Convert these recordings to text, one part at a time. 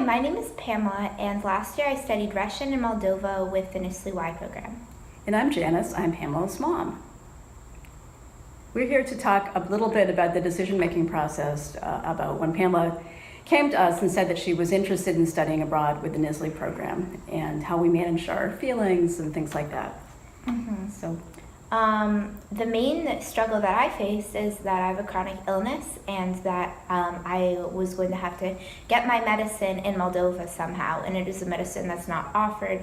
my name is Pamela, and last year I studied Russian in Moldova with the NSLI-Y program. And I'm Janice. I'm Pamela's mom. We're here to talk a little bit about the decision-making process about when Pamela came to us and said that she was interested in studying abroad with the NSLI program and how we managed our feelings and things like that. The main struggle that I faced is that I have a chronic illness and that I was going to have to get my medicine in Moldova somehow, and it is a medicine that's not offered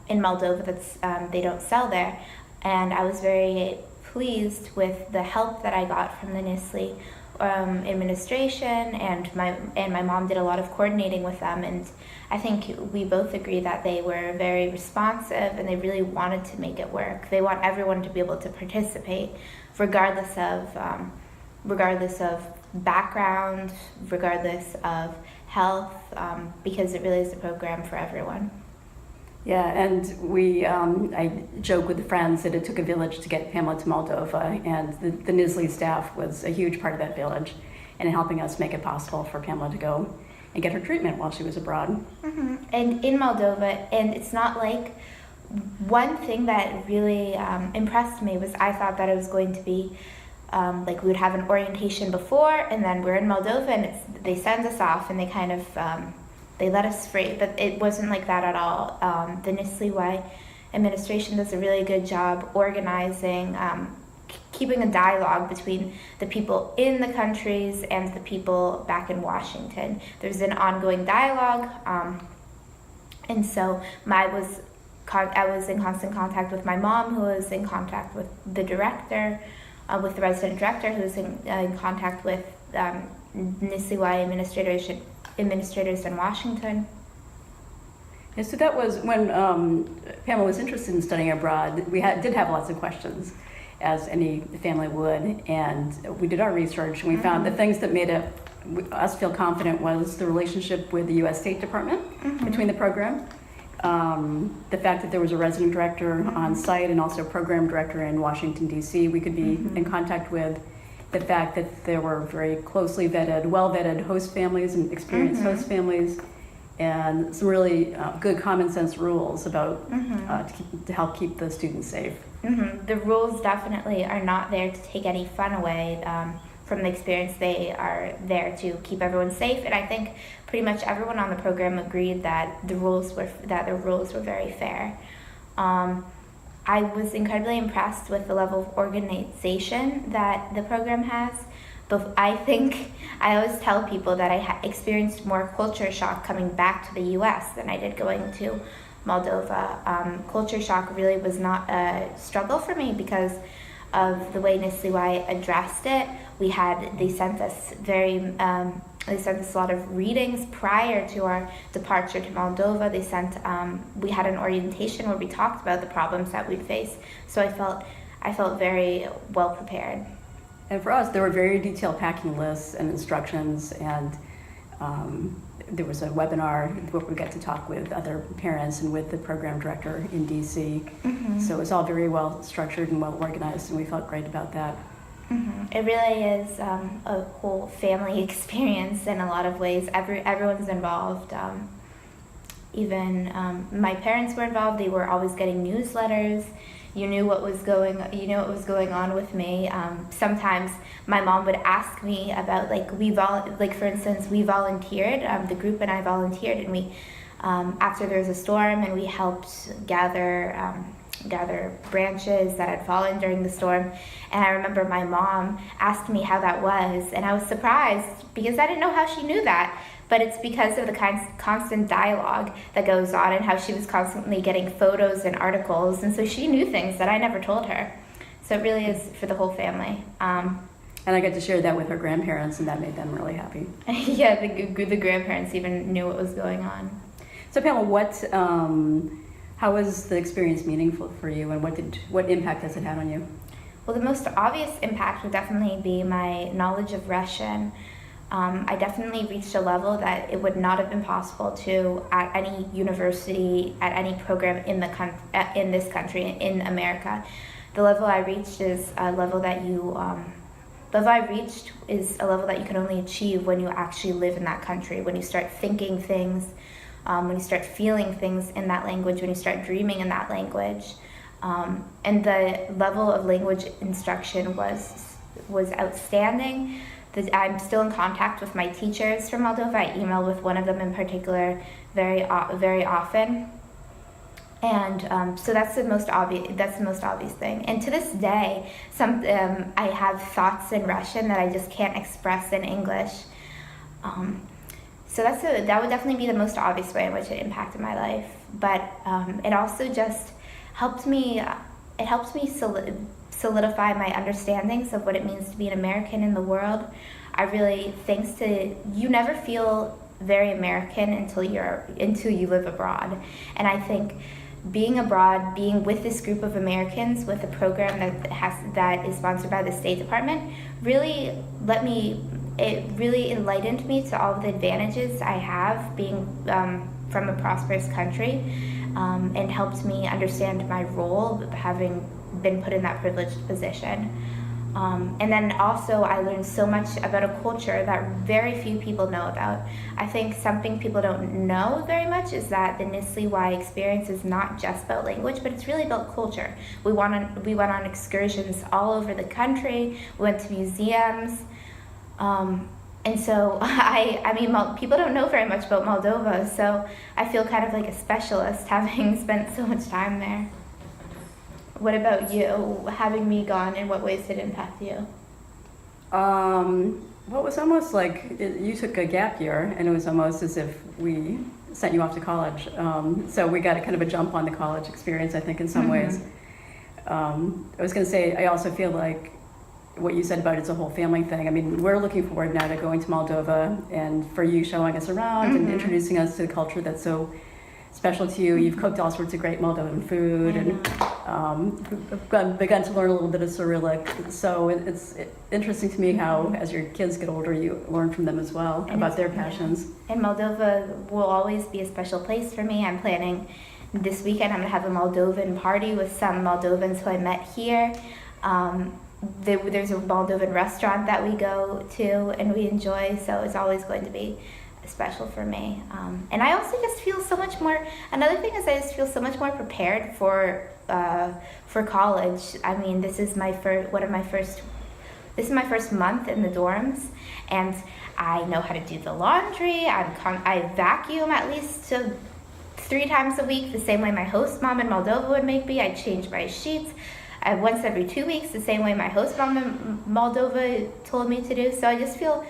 in Moldova, they don't sell there. And I was very pleased with the help that I got from the NSLI administration, and my mom did a lot of coordinating with them, and I think we both agree that they were very responsive and they really wanted to make it work. They want everyone to be able to participate, regardless of background, regardless of health, because it really is a program for everyone. Yeah, and I joke with the friends that it took a village to get Pamela to Moldova, and the NSLI staff was a huge part of that village in helping us make it possible for Pamela to go and get her treatment while she was abroad. And in Moldova, and it's not like, one thing that really impressed me was I thought that it was going to be like we would have an orientation before, and then we're in Moldova and they send us off and they kind of they let us free, but it wasn't like that at all. The NSLI-Y administration does a really good job organizing, keeping a dialogue between the people in the countries and the people back in Washington. There's an ongoing dialogue, and so I was in constant contact with my mom, who was in contact with the director, with the resident director, who was in contact with NSLI-Y administrators in Washington. Yeah, so that was when Pamela was interested in studying abroad. We did have lots of questions, as any family would, and we did our research and we found the things that made us feel confident was the relationship with the U.S. State Department between the program, the fact that there was a resident director on site and also a program director in Washington, D.C. we could be in contact with, the fact that there were very closely vetted, well-vetted host families and experienced host families, and some really good common sense rules about to help keep the students safe. The rules definitely are not there to take any fun away from the experience. They are there to keep everyone safe, and I think pretty much everyone on the program agreed that the rules were very fair. I was incredibly impressed with the level of organization that the program has. But I think I always tell people that I experienced more culture shock coming back to the U.S. than I did going to Moldova. Culture shock really was not a struggle for me because of the way NSLI-Y addressed it. They sent us a lot of readings prior to our departure to Moldova. We had an orientation where we talked about the problems that we'd face. So I felt very well prepared. And for us, there were very detailed packing lists and instructions, and there was a webinar where we got to talk with other parents and with the program director in DC. So it was all very well structured and well organized, and we felt great about that. It really is a whole family experience in a lot of ways. Everyone's involved. Even my parents were involved. They were always getting newsletters. You knew what was going on with me. Sometimes my mom would ask me about for instance, we volunteered. The group and I volunteered, and we after there was a storm, and we helped gather branches that had fallen during the storm. And I remember my mom asked me how that was, and I was surprised because I didn't know how she knew that. But it's because of the constant dialogue that goes on and how she was constantly getting photos and articles, and so she knew things that I never told her. So it really is for the whole family. And I got to share that with her grandparents, and that made them really happy. Yeah, the grandparents even knew what was going on. So Pamela, how was the experience meaningful for you, and what impact has it had on you? Well, the most obvious impact would definitely be my knowledge of Russian. I definitely reached a level that it would not have been possible to at any university, at any program in this country, in America. The level I reached is a level that level I reached is a level that you can only achieve when you actually live in that country, when you start thinking things, when you start feeling things in that language, when you start dreaming in that language. And the level of language instruction was outstanding. I'm still in contact with my teachers from Moldova. I email with one of them in particular very often. And so that's the most obvious thing. And to this day, I have thoughts in Russian that I just can't express in English. So that would definitely be the most obvious way in which it impacted my life. But it also just helped me. It helped me solidify my understandings of what it means to be an American in the world. You never feel very American until you live abroad. And I think being abroad, being with this group of Americans with a program that is sponsored by the State Department, really enlightened me to all the advantages I have being from a prosperous country, and helped me understand my role having been put in that privileged position. And then also I learned so much about a culture that very few people know about. I think something people don't know very much is that the NSLI-Y experience is not just about language, but it's really about culture. We went on excursions all over the country. We went to museums. And so people don't know very much about Moldova, so I feel kind of like a specialist having spent so much time there. What about you? Having me gone, in what ways did it impact you? Well, it was almost like you took a gap year, and it was almost as if we sent you off to college. So we got a kind of a jump on the college experience, I think, in some ways. I was going to say, I also feel like what you said about it's a whole family thing. I mean, we're looking forward now to going to Moldova, and for you showing us around and introducing us to the culture that's so special to you. You've cooked all sorts of great Moldovan food, and we've begun to learn a little bit of Cyrillic. So it's interesting to me how, as your kids get older, you learn from them as well about their passions. And Moldova will always be a special place for me. I'm planning this weekend, I'm going to have a Moldovan party with some Moldovans who I met here. There's a Moldovan restaurant that we go to and we enjoy, so it's always going to be special for me. And I also just feel so much more, another thing is I just feel so much more prepared for college. I mean, this is my first month in the dorms, and I know how to do the laundry. I vacuum at least 3 times a week, the same way my host mom in Moldova would make me. I change my sheets once every 2 weeks, the same way my host mom in Moldova told me to do. So I just feel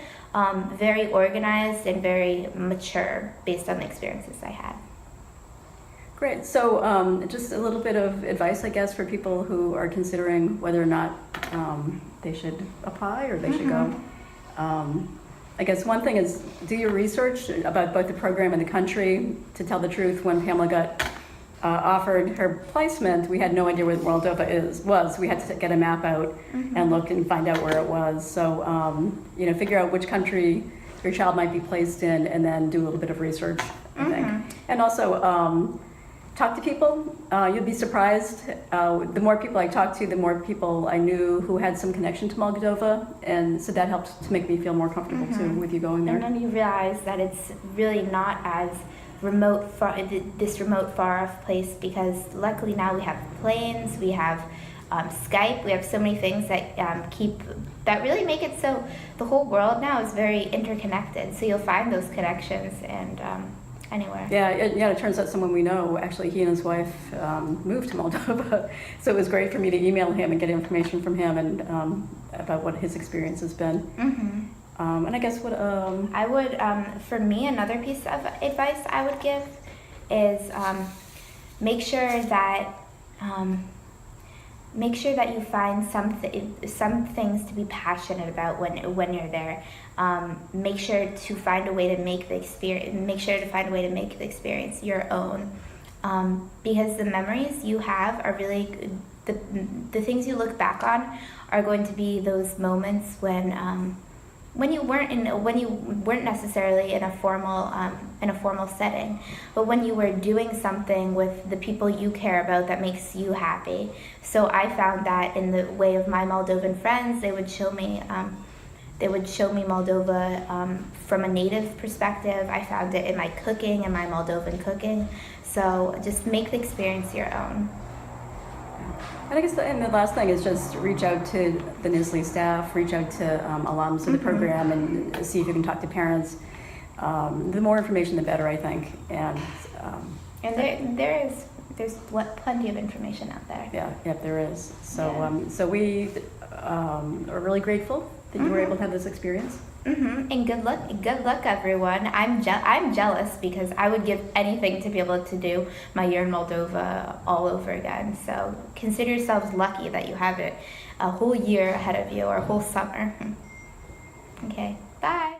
very organized and very mature based on the experiences I had. Great. So just a little bit of advice, I guess, for people who are considering whether or not they should apply or they should go. I guess one thing is do your research about both the program and the country. To tell the truth, when Pamela got offered her placement, we had no idea where Moldova was. We had to get a map out and look and find out where it was. So, figure out which country your child might be placed in, and then do a little bit of research, I think. And also, talk to people. You'll be surprised. The more people I talked to, the more people I knew who had some connection to Moldova, and so that helped to make me feel more comfortable too with you going there. And then you realize that it's really not as this remote, far-off place, because luckily now we have planes, we have Skype, we have so many things that really make it so the whole world now is very interconnected. So you'll find those connections and anywhere. Yeah, it turns out someone we know, actually he and his wife moved to Moldova, so it was great for me to email him and get information from him and about what his experience has been. And I guess what I would, for me, another piece of advice I would give is make sure that you find some things to be passionate about when you're there. Make sure to find a way to make the experience your own, because the memories you have are really the things you look back on are going to be those moments when when you weren't necessarily in a formal setting, but when you were doing something with the people you care about that makes you happy. So I found that in the way of my Moldovan friends, they would show me Moldova from a native perspective. I found it in my cooking and my Moldovan cooking. So just make the experience your own. And I guess the last thing is just reach out to the NSLI staff, reach out to alums of the program, and see if you can talk to parents. The more information, the better, I think. And there's plenty of information out there. Yeah, there is. So so we are really grateful that you were able to have this experience. And good luck, everyone. I'm jealous because I would give anything to be able to do my year in Moldova all over again. So consider yourselves lucky that you have it a whole year ahead of you, or a whole summer. Okay, bye.